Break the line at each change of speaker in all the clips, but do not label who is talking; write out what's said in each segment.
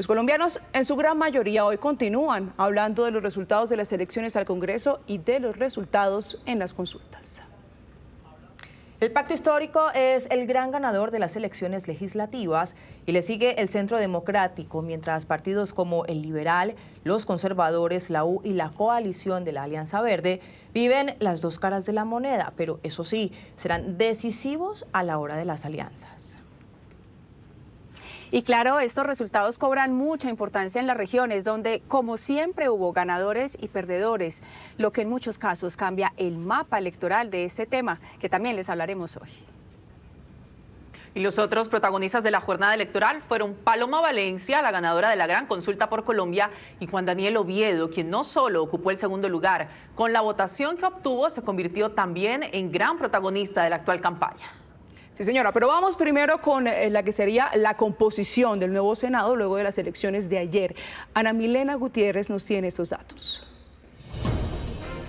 Los colombianos en su gran mayoría hoy continúan hablando de los resultados de las elecciones al Congreso y de los resultados en las consultas.
El Pacto Histórico es el gran ganador de las elecciones legislativas y le sigue el Centro Democrático, mientras partidos como el Liberal, los Conservadores, la U y la coalición de la Alianza Verde viven las dos caras de la moneda, pero eso sí, serán decisivos a la hora de las alianzas.
Y claro, estos resultados cobran mucha importancia en las regiones donde, como siempre, hubo ganadores y perdedores, lo que en muchos casos cambia el mapa electoral de este tema, que también les hablaremos hoy.
Y los otros protagonistas de la jornada electoral fueron Paloma Valencia, la ganadora de la Gran Consulta por Colombia, y Juan Daniel Oviedo, quien no solo ocupó el segundo lugar, con la votación que obtuvo se convirtió también en gran protagonista de la actual campaña.
Sí, señora, pero vamos primero con la que sería la composición del nuevo Senado luego de las elecciones de ayer. Ana Milena Gutiérrez nos tiene esos datos.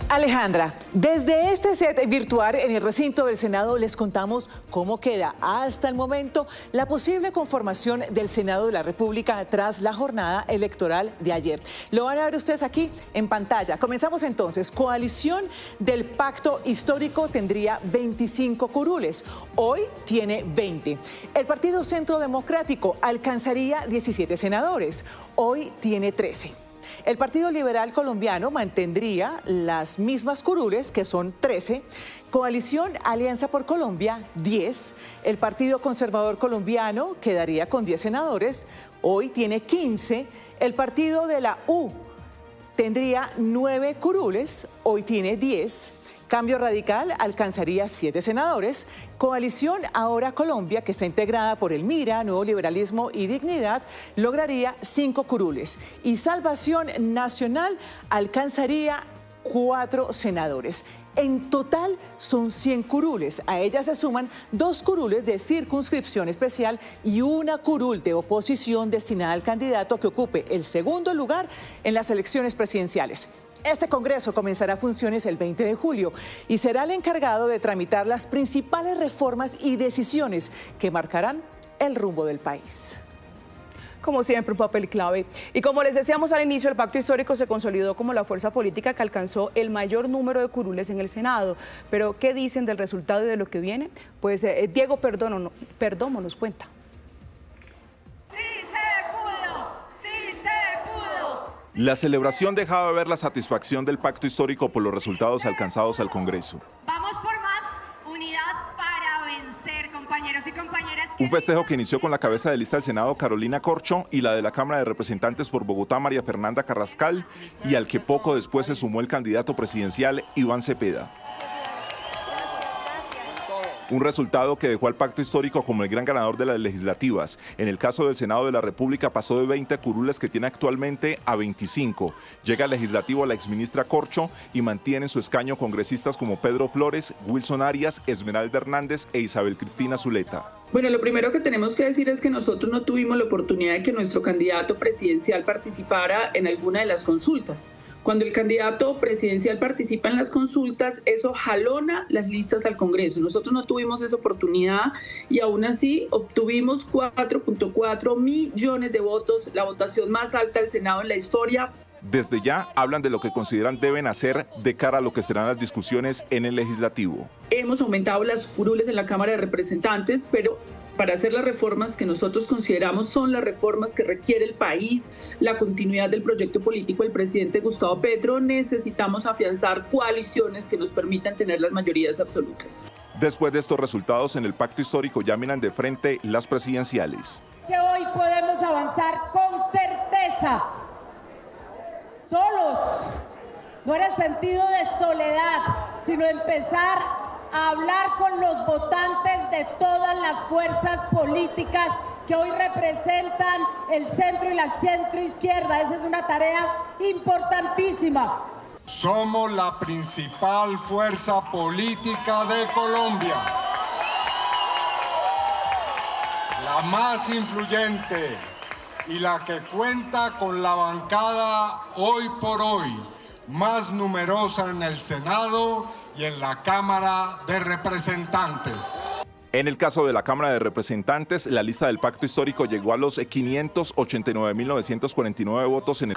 Alejandra, desde este set virtual en el recinto del Senado les contamos cómo queda hasta el momento la posible conformación del Senado de la República tras la jornada electoral de ayer. Lo van a ver ustedes aquí en pantalla. Comenzamos entonces. Coalición del Pacto Histórico tendría 25 curules. Hoy tiene 20. El Partido Centro Democrático alcanzaría 17 senadores. Hoy tiene 13. El Partido Liberal Colombiano mantendría las mismas curules, que son 13. Coalición Alianza por Colombia, 10. El Partido Conservador Colombiano quedaría con 10 senadores. Hoy tiene 15. El Partido de la U tendría 9 curules. Hoy tiene 10. Cambio Radical alcanzaría 7 senadores. Coalición Ahora Colombia, que está integrada por el MIRA, Nuevo Liberalismo y Dignidad, lograría 5 curules. Y Salvación Nacional alcanzaría 4 senadores. En total son 100 curules. A ellas se suman 2 curules de circunscripción especial y una curul de oposición destinada al candidato que ocupe el segundo lugar en las elecciones presidenciales. Este Congreso comenzará funciones el 20 de julio y será el encargado de tramitar las principales reformas y decisiones que marcarán el rumbo del país.
Como siempre, un papel clave. Y como les decíamos al inicio, el Pacto Histórico se consolidó como la fuerza política que alcanzó el mayor número de curules en el Senado. Pero, ¿qué dicen del resultado y de lo que viene? Pues Diego Perdomo nos cuenta.
La celebración dejaba ver la satisfacción del Pacto Histórico por los resultados alcanzados al Congreso.
Vamos por más unidad para vencer, compañeros y compañeras.
Un festejo que inició con la cabeza de lista del Senado, Carolina Corcho, y la de la Cámara de Representantes por Bogotá, María Fernanda Carrascal, y al que poco después se sumó el candidato presidencial, Iván Cepeda. Un resultado que dejó al Pacto Histórico como el gran ganador de las legislativas. En el caso del Senado de la República pasó de 20 curules que tiene actualmente a 25. Llega al legislativo la exministra Corcho y mantiene en su escaño congresistas como Pedro Flores, Wilson Arias, Esmeralda Hernández e Isabel Cristina Zuleta.
Bueno, lo primero que tenemos que decir es que nosotros no tuvimos la oportunidad de que nuestro candidato presidencial participara en alguna de las consultas. Cuando el candidato presidencial participa en las consultas, eso jalona las listas al Congreso. Nosotros no tuvimos esa oportunidad y aún así obtuvimos 4.4 millones de votos, la votación más alta del Senado en la historia.
Desde ya hablan de lo que consideran deben hacer de cara a lo que serán las discusiones en el legislativo.
Hemos aumentado las curules en la Cámara de Representantes, pero para hacer las reformas que nosotros consideramos son las reformas que requiere el país, la continuidad del proyecto político del presidente Gustavo Petro, necesitamos afianzar coaliciones que nos permitan tener las mayorías absolutas.
Después de estos resultados, en el Pacto Histórico ya miran de frente las presidenciales.
Que hoy podemos avanzar con certeza, solos, no en el sentido de soledad, sino empezar a hablar con los votantes de todas las fuerzas políticas que hoy representan el centro y la centroizquierda. Esa es una tarea importantísima.
Somos la principal fuerza política de Colombia, la más influyente y la que cuenta con la bancada hoy por hoy más numerosa en el Senado y en la Cámara de Representantes.
En el caso de la Cámara de Representantes, la lista del pacto histórico llegó a los 589.949 votos en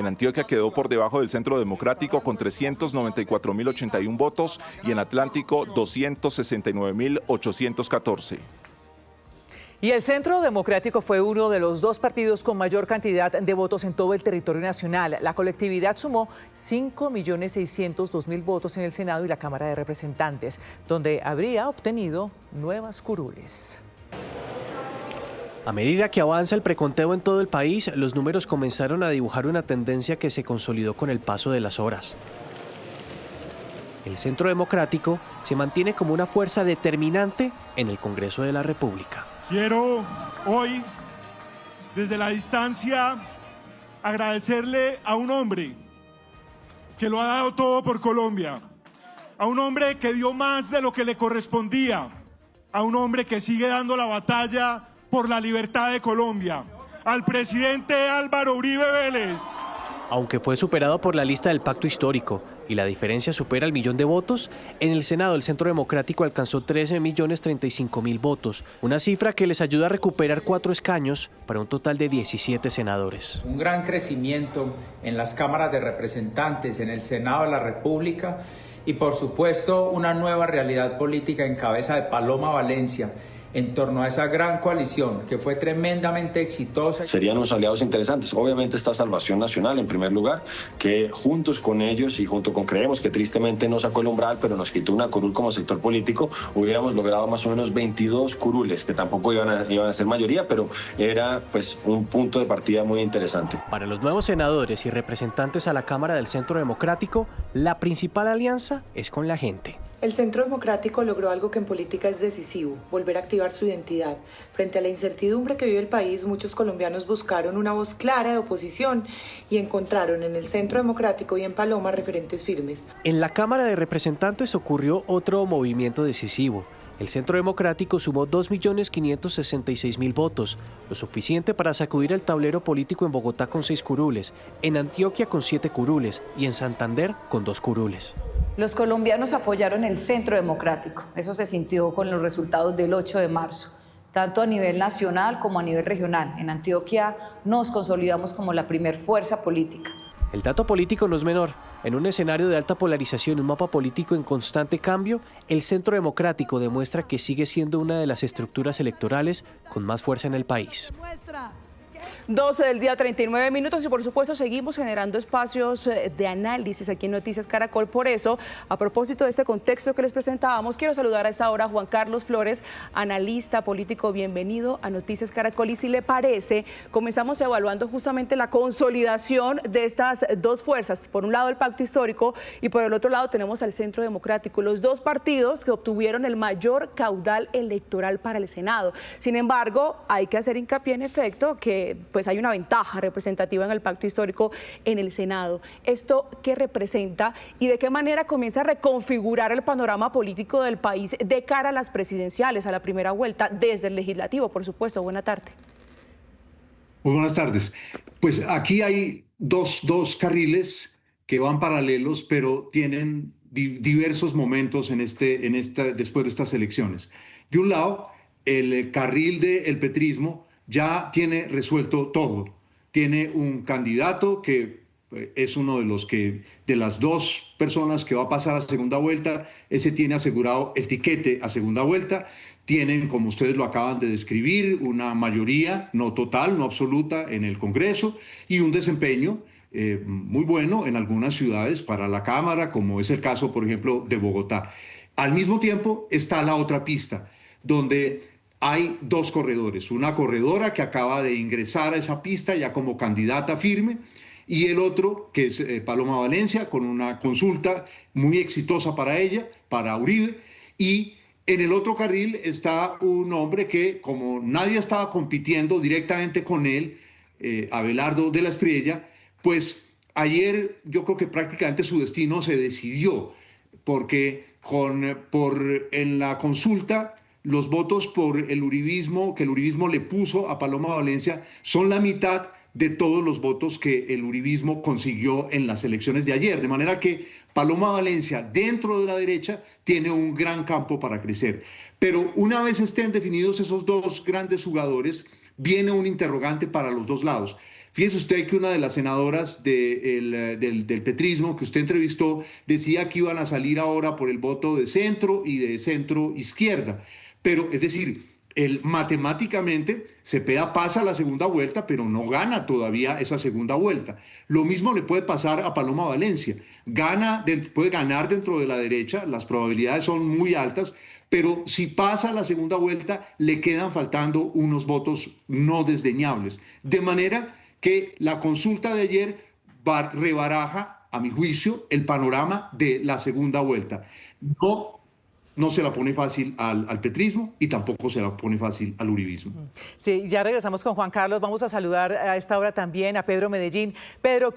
Antioquia quedó por debajo del Centro Democrático con 394.081 votos y en Atlántico 269.814.
Y el Centro Democrático fue uno de los dos partidos con mayor cantidad de votos en todo el territorio nacional. La colectividad sumó 5.602.000 votos en el Senado y la Cámara de Representantes, donde habría obtenido nuevas curules.
A medida que avanza el preconteo en todo el país, los números comenzaron a dibujar una tendencia que se consolidó con el paso de las horas. El Centro Democrático se mantiene como una fuerza determinante en el Congreso de la República.
Quiero hoy, desde la distancia, agradecerle a un hombre que lo ha dado todo por Colombia, a un hombre que dio más de lo que le correspondía, a un hombre que sigue dando la batalla por la libertad de Colombia, al presidente Álvaro Uribe Vélez.
Aunque fue superado por la lista del pacto histórico y la diferencia supera el 1.000.000 de votos, en el Senado el Centro Democrático alcanzó 13.035.000 votos, una cifra que les ayuda a recuperar 4 escaños para un total de 17 senadores.
Un gran crecimiento en las cámaras de representantes, en el Senado de la República y por supuesto una nueva realidad política en cabeza de Paloma Valencia, en torno a esa gran coalición que fue tremendamente exitosa.
Serían unos aliados interesantes. Obviamente está Salvación Nacional en primer lugar, que juntos con ellos y junto con Creemos, que tristemente no sacó el umbral, pero nos quitó una curul como sector político, hubiéramos logrado más o menos 22 curules, que tampoco iban a ser mayoría, pero era pues un punto de partida muy interesante.
Para los nuevos senadores y representantes a la Cámara del Centro Democrático, la principal alianza es con la gente.
El Centro Democrático logró algo que en política es decisivo, volver a activar su identidad. Frente a la incertidumbre que vive el país, muchos colombianos buscaron una voz clara de oposición y encontraron en el Centro Democrático y en Paloma referentes firmes.
En la Cámara de Representantes ocurrió otro movimiento decisivo. El Centro Democrático sumó 2.566.000 votos, lo suficiente para sacudir el tablero político en Bogotá con 6 curules, en Antioquia con 7 curules y en Santander con 2 curules.
Los colombianos apoyaron el Centro Democrático. Eso se sintió con los resultados del 8 de marzo, tanto a nivel nacional como a nivel regional. En Antioquia nos consolidamos como la primer fuerza política.
El dato político no es menor. En un escenario de alta polarización y un mapa político en constante cambio, el Centro Democrático demuestra que sigue siendo una de las estructuras electorales con más fuerza en el país.
12 del día, 39 minutos y por supuesto seguimos generando espacios de análisis aquí en Noticias Caracol. Por eso, a propósito de este contexto que les presentábamos, quiero saludar a esta hora a Juan Carlos Flores, analista político. Bienvenido a Noticias Caracol. Y si le parece, comenzamos evaluando justamente la consolidación de estas dos fuerzas. Por un lado el pacto histórico y por el otro lado tenemos al Centro Democrático, los dos partidos que obtuvieron el mayor caudal electoral para el Senado. Sin embargo, hay que hacer hincapié en efecto que pues hay una ventaja representativa en el pacto histórico en el Senado. ¿Esto qué representa y de qué manera comienza a reconfigurar el panorama político del país de cara a las presidenciales, a la primera vuelta, desde el legislativo, por supuesto? Buena tarde.
Muy buenas tardes. Pues aquí hay dos carriles que van paralelos, pero tienen diversos momentos después de estas elecciones. De un lado, el carril del petrismo ya tiene resuelto todo. Tiene un candidato que es uno de las dos personas que va a pasar a segunda vuelta. Ese tiene asegurado el tiquete a segunda vuelta. Tienen, como ustedes lo acaban de describir, una mayoría, no total, no absoluta, en el Congreso y un desempeño muy bueno en algunas ciudades para la Cámara, como es el caso, por ejemplo, de Bogotá. Al mismo tiempo está la otra pista, donde hay dos corredores, una corredora que acaba de ingresar a esa pista ya como candidata firme y el otro que es Paloma Valencia con una consulta muy exitosa para ella, para Uribe, y en el otro carril está un hombre que como nadie estaba compitiendo directamente con él, Abelardo de la Espriella, pues ayer yo creo que prácticamente su destino se decidió porque en la consulta los votos por el uribismo, que el uribismo le puso a Paloma Valencia, son la mitad de todos los votos que el uribismo consiguió en las elecciones de ayer. De manera que Paloma Valencia, dentro de la derecha, tiene un gran campo para crecer. Pero una vez estén definidos esos dos grandes jugadores, viene un interrogante para los dos lados. Fíjese usted que una de las senadoras del petrismo que usted entrevistó decía que iban a salir ahora por el voto de centro y de centro izquierda. Pero, es decir, matemáticamente Cepeda pasa a la segunda vuelta, pero no gana todavía esa segunda vuelta. Lo mismo le puede pasar a Paloma Valencia. Puede ganar dentro de la derecha, las probabilidades son muy altas, pero si pasa a la segunda vuelta, le quedan faltando unos votos no desdeñables. De manera que la consulta de ayer rebaraja, a mi juicio, el panorama de la segunda vuelta. No se la pone fácil al petrismo y tampoco se la pone fácil al uribismo.
Sí, ya regresamos con Juan Carlos. Vamos a saludar a esta hora también a Pedro Medellín. Pedro,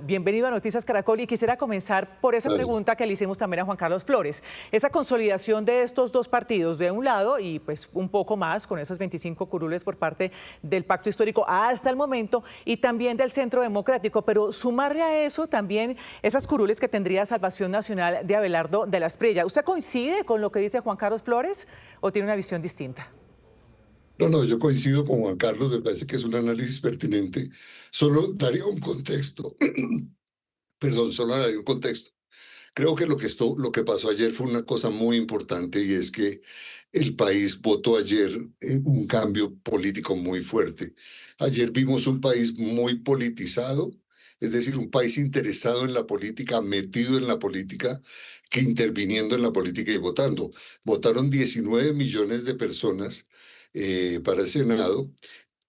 bienvenido a Noticias Caracol y quisiera comenzar por esa pregunta que le hicimos también a Juan Carlos Flores. Esa consolidación de estos dos partidos de un lado y pues un poco más con esas 25 curules por parte del Pacto Histórico hasta el momento y también del Centro Democrático, pero sumarle a eso también esas curules que tendría Salvación Nacional de Abelardo de la Espriella. ¿Usted coincide con lo que dice Juan Carlos Flores o tiene una visión distinta?
No, yo coincido con Juan Carlos, me parece que es un análisis pertinente. Solo daría un contexto. Solo daría un contexto. Creo que lo que pasó ayer fue una cosa muy importante y es que el país votó ayer un cambio político muy fuerte. Ayer vimos un país muy politizado, es decir, un país interesado en la política, metido en la política, que interviniendo en la política y votando. Votaron 19 millones de personas para el Senado.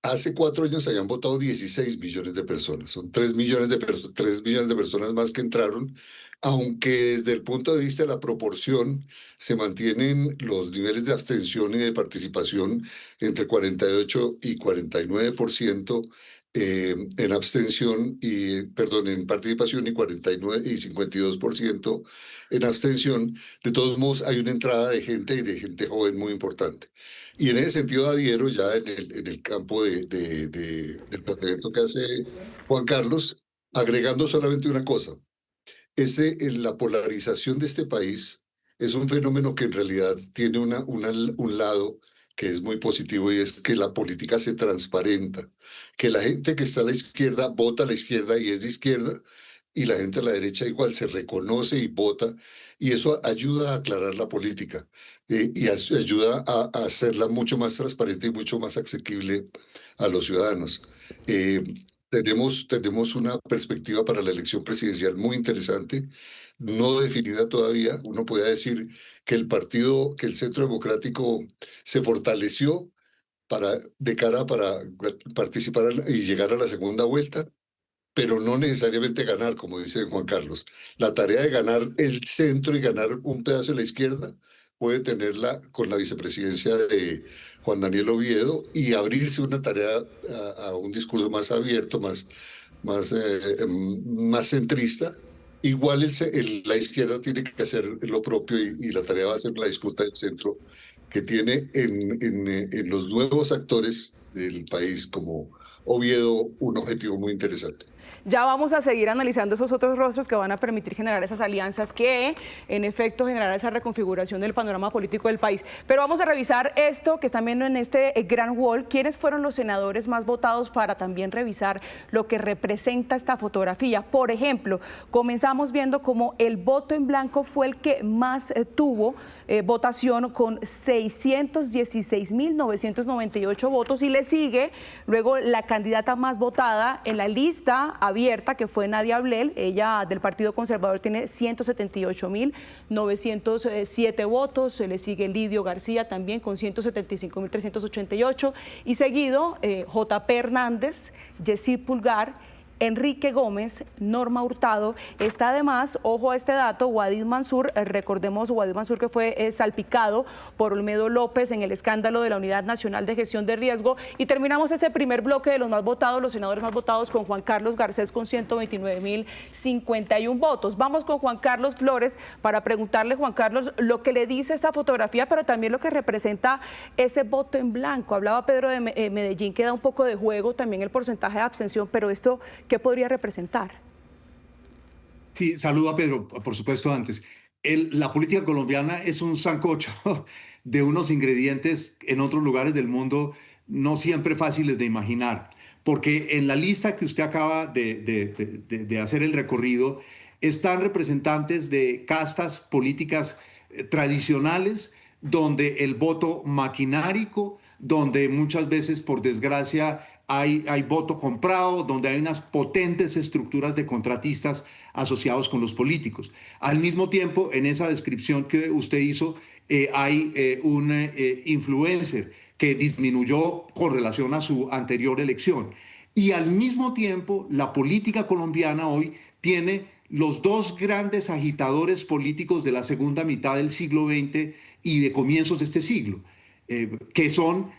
Hace 4 años habían votado 16 millones de personas. Son 3 millones de personas más que entraron, aunque desde el punto de vista de la proporción se mantienen los niveles de abstención y de participación entre 48 y 49%. En abstención en participación y 49 y 52% en abstención. De todos modos, hay una entrada de gente y de gente joven muy importante. Y en ese sentido adhiero ya en el campo del planteamiento que hace Juan Carlos, agregando solamente una cosa. La polarización de este país es un fenómeno que en realidad tiene un lado que es muy positivo y es que la política se transparenta, que la gente que está a la izquierda vota a la izquierda y es de izquierda, y la gente a la derecha igual se reconoce y vota, y eso ayuda a aclarar la política y ayuda a hacerla mucho más transparente y mucho más asequible a los ciudadanos. Tenemos una perspectiva para la elección presidencial muy interesante, no definida todavía. Uno puede decir que el Centro Democrático se fortaleció de cara para participar y llegar a la segunda vuelta, pero no necesariamente ganar, como dice Juan Carlos. La tarea de ganar el centro y ganar un pedazo de la izquierda puede tenerla con la vicepresidencia de Juan Daniel Oviedo y abrirse una tarea a un discurso más abierto, más centrista. Igual la izquierda tiene que hacer lo propio y la tarea va a ser la disputa del centro, que tiene en los nuevos actores del país como Oviedo un objetivo muy interesante.
Ya vamos a seguir analizando esos otros rostros que van a permitir generar esas alianzas que, en efecto, generará esa reconfiguración del panorama político del país. Pero vamos a revisar esto que están viendo en este gran wall. ¿Quiénes fueron los senadores más votados para también revisar lo que representa esta fotografía? Por ejemplo, comenzamos viendo cómo el voto en blanco fue el que más tuvo votación con 616.998 votos y le sigue luego la candidata más votada en la lista abierta, que fue Nadia Ablel. Ella del Partido Conservador tiene 178.907 votos. Se le sigue Lidio García también con 175.388 y seguido JP Hernández, Yesir Pulgar Enrique Gómez, Norma Hurtado. Está además, ojo a este dato, Wadid Mansur, recordemos Wadid Mansur que fue salpicado por Olmedo López en el escándalo de la Unidad Nacional de Gestión de Riesgo. Y terminamos este primer bloque de los más votados, los senadores más votados, con Juan Carlos Garcés con 129.051 votos. Vamos con Juan Carlos Flores para preguntarle, Juan Carlos, lo que le dice esta fotografía, pero también lo que representa ese voto en blanco. Hablaba Pedro de Medellín, que da un poco de juego, también el porcentaje de abstención, pero esto, ¿qué podría representar?
Sí, saludo a Pedro, por supuesto, antes. La política colombiana es un sancocho de unos ingredientes en otros lugares del mundo no siempre fáciles de imaginar, porque en la lista que usted acaba de hacer el recorrido están representantes de castas políticas tradicionales, donde el voto maquinárico, donde muchas veces, por desgracia, hay voto comprado, donde hay unas potentes estructuras de contratistas asociados con los políticos. Al mismo tiempo, en esa descripción que usted hizo, hay un influencer que disminuyó con relación a su anterior elección. Y al mismo tiempo, la política colombiana hoy tiene los dos grandes agitadores políticos de la segunda mitad del siglo XX y de comienzos de este siglo, que son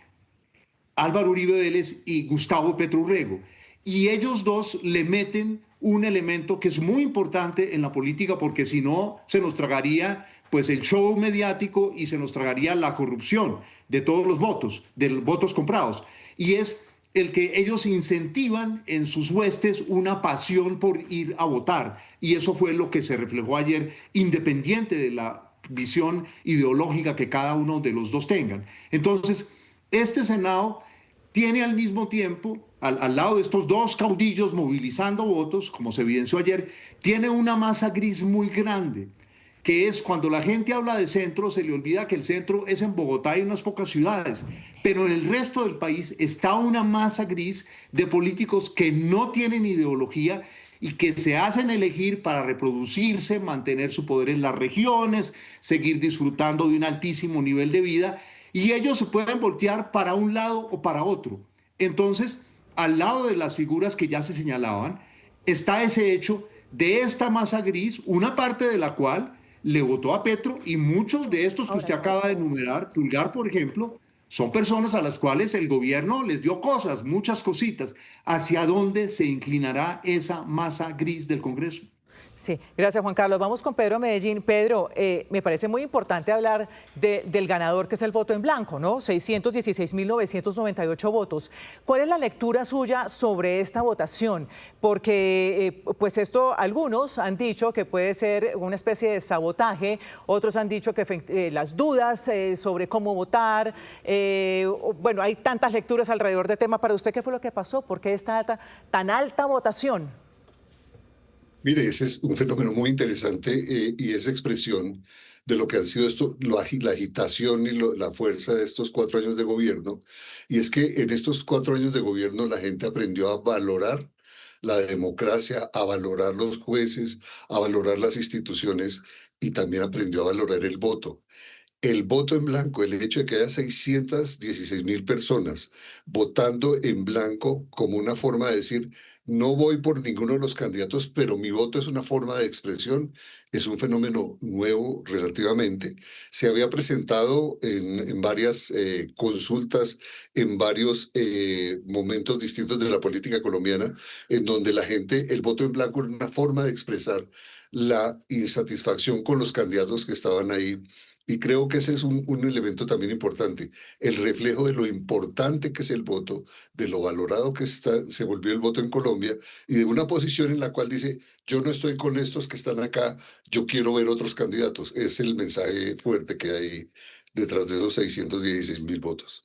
Álvaro Uribe Vélez y Gustavo Petro Urrego. Y ellos dos le meten un elemento que es muy importante en la política, porque si no se nos tragaría pues el show mediático y se nos tragaría la corrupción de todos los votos, de los votos comprados. Y es el que ellos incentivan en sus huestes una pasión por ir a votar. Y eso fue lo que se reflejó ayer, independiente de la visión ideológica que cada uno de los dos tengan. Entonces, este Senado tiene al mismo tiempo, al lado de estos dos caudillos movilizando votos, como se evidenció ayer, tiene una masa gris muy grande, que es cuando la gente habla de centro, se le olvida que el centro es en Bogotá y unas pocas ciudades, pero en el resto del país está una masa gris de políticos que no tienen ideología y que se hacen elegir para reproducirse, mantener su poder en las regiones, seguir disfrutando de un altísimo nivel de vida, y ellos se pueden voltear para un lado o para otro. Entonces, al lado de las figuras que ya se señalaban, está ese hecho de esta masa gris, una parte de la cual le votó a Petro, y muchos de estos que usted acaba de enumerar, Pulgar, por ejemplo, son personas a las cuales el gobierno les dio cosas, muchas cositas. ¿Hacia dónde se inclinará esa masa gris del Congreso?
Sí, gracias Juan Carlos. Vamos con Pedro Medellín. Pedro, me parece muy importante hablar del ganador, que es el voto en blanco, ¿no? 616.998 votos. ¿Cuál es la lectura suya sobre esta votación? Porque pues esto, algunos han dicho que puede ser una especie de sabotaje, otros han dicho que las dudas sobre cómo votar, bueno, hay tantas lecturas alrededor del tema. Para usted, ¿qué fue lo que pasó? ¿Por qué tan alta votación?
Mire, ese es un fenómeno muy interesante y es expresión de lo que han sido la agitación y la fuerza de estos 4 años de gobierno. Y es que en estos 4 años de gobierno la gente aprendió a valorar la democracia, a valorar los jueces, a valorar las instituciones y también aprendió a valorar el voto. El voto en blanco, el hecho de que haya 616.000 personas votando en blanco como una forma de decir, no voy por ninguno de los candidatos, pero mi voto es una forma de expresión, es un fenómeno nuevo relativamente. Se había presentado en varias consultas, en varios momentos distintos de la política colombiana, en donde la gente, el voto en blanco era una forma de expresar la insatisfacción con los candidatos que estaban ahí. Y creo que ese es un elemento también importante, el reflejo de lo importante que es el voto, de lo valorado que se volvió el voto en Colombia y de una posición en la cual dice, yo no estoy con estos que están acá, yo quiero ver otros candidatos. Es el mensaje fuerte que hay detrás de esos 616.000 votos.